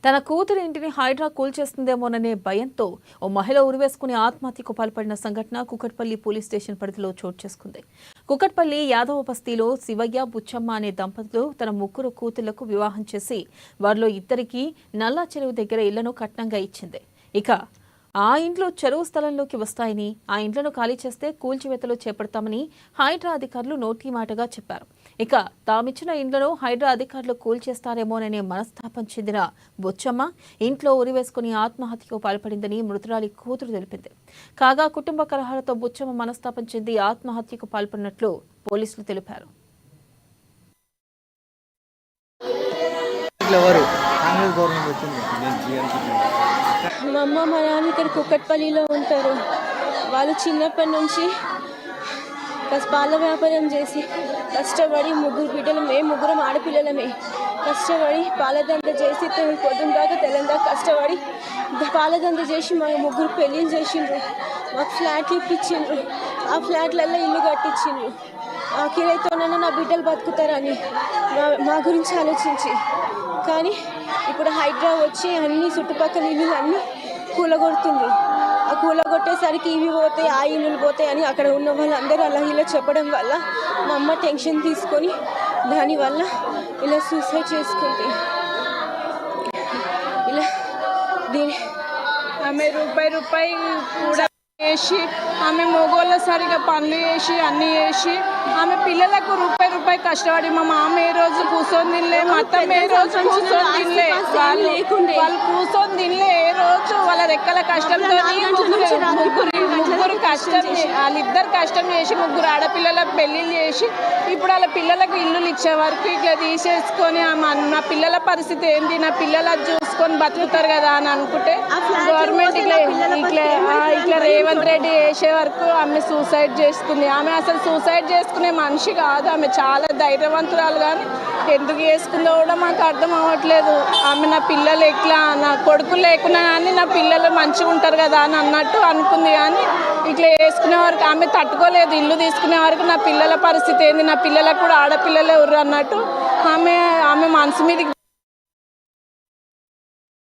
తన కూతురి ఇంటిని హైడ్రా కూల్చేస్తుందేమోననే భయంతో ఓ మహిళ ఉరివేసుకుని ఆత్మహత్యకు పాల్పడిన సంఘటన కుకట్పల్లి పోలీస్ స్టేషన్ పరిధిలో చోటు చేసుకుంది. కుకట్పల్లి యాదవ బస్తీలో శివయ్య, బుచ్చమ్మ అనే దంపతులు తన ముగ్గురు కూతుళ్లకు వివాహం చేసి వారిలో ఇద్దరికి నల్లా చెరువు దగ్గర ఇళ్లను కట్నంగా ఇచ్చింది. ఇక ఆ ఇంట్లో చెరువు స్థలంలోకి వస్తాయని, ఆ ఇంట్లను ఖాళీ చేస్తే కూల్చివేతలు చేపడతామని హైడ్రా అధికారులు నోటి మాటగా చెప్పారు. ఇక తామిచ్చిన ఇండ్లను హైడ్రా అధికారులు కూల్చేస్తారేమోననే మనస్తాపం చెందిన బొచ్చమ్మ ఇంట్లో ఉరివేసుకుని ఆత్మహత్యకు పాల్పడిందని మృతురాలి కూతురు తెలిపింది. కాగా కుటుంబ కలహాలతో బొచ్చమ్మ మనస్తాపం చెంది ఆత్మహత్యకు పాల్పడినట్లు పోలీసులు తెలిపారు. మా అమ్మ మా నాన్న ఇక్కడ కుకట్పల్లిలో ఉంటారు. వాళ్ళు చిన్నప్పటి నుంచి పాల వ్యాపారం చేసి కష్టపడి ముగ్గురు బిడ్డలు, మేము ముగ్గురం ఆడపిల్లలమే, కష్టపడి పాలదండ చేసి పొద్దున్న దాకా తెల్లని దాకా కష్టపడి పాలదండ చేసి మా ముగ్గురు పెళ్ళిళ్ళు చేసిండ్రు. మాకు ఫ్లాట్లు ఇప్పించిండ్రు. ఆ ఫ్లాట్లలో ఇల్లు కట్టించిండ్రు. ఆ కిరాయితోనైనా నా బిడ్డలు బతుకుతారని మా గురించి ఆలోచించి. కానీ ఇప్పుడు హైడ్రా వచ్చి అన్ని చుట్టుపక్కల ఇల్లు అన్నీ కూలగొడుతుండ్రు. ఆ కూలగొట్టేసరికి ఇవి పోతాయి, ఆ ఇల్లులు పోతాయి అని అక్కడ ఉన్న వాళ్ళందరూ అలా ఇలా చెప్పడం వల్ల మా అమ్మ టెన్షన్ తీసుకొని దానివల్ల ఇలా సూసైడ్ చేసుకుంది. ఇలా ఆమె రూపాయి కూడా వేసి, ఆమె మగోళ్ళ సరిగా పనులు చేసి అన్నీ చేసి, ఆమె పిల్లలకు రూపాయి కష్టపడి, మా మామ ఏ రోజు కూర్చొని తినలే, మా అత్తమ్మ ఏ రోజు కూర్చొని తినలే, వాళ్ళు కూర్చొని తినలే ఏ రోజు. వాళ్ళ రెక్కల కష్టంతో ముగ్గురు కష్టం, వాళ్ళిద్దరు కష్టం చేసి ముగ్గురు ఆడపిల్లల పెళ్ళిళ్ళు చేసి ఇప్పుడు వాళ్ళ పిల్లలకు ఇల్లులు ఇచ్చే వరకు ఇట్లా తీసేసుకొని నా పిల్లల పరిస్థితి ఏంటి, నా పిల్లలు చూసుకొని బతుకుతారు కదా అని అనుకుంటే గవర్నమెంట్ ఇట్లా రేవంత్ రెడ్డి చేసే వరకు ఆమె సూసైడ్ చేసుకుంది. ఆమె అసలు సూసైడ్ చేసుకునే మనిషి కాదు. ఆమె చాలా ధైర్యవంతురాలు, కానీ ఎందుకు చేసుకుందో కూడా మాకు అర్థం అవ్వట్లేదు. ఆమె నా పిల్లలు ఎట్లా, నా కొడుకులు లేకున్నా కానీ నా పిల్లలు మంచిగా ఉంటారు కదా అని అన్నట్టు అనుకుంది. కానీ ఇట్లా వేసుకునే వరకు ఆమె తట్టుకోలేదు. ఇల్లు తీసుకునే వరకు నా పిల్లల పరిస్థితి ఏంది, నా పిల్లలకు కూడా ఆడపిల్లలే ఉర్రు అన్నట్టు ఆమె మనసు మీదకి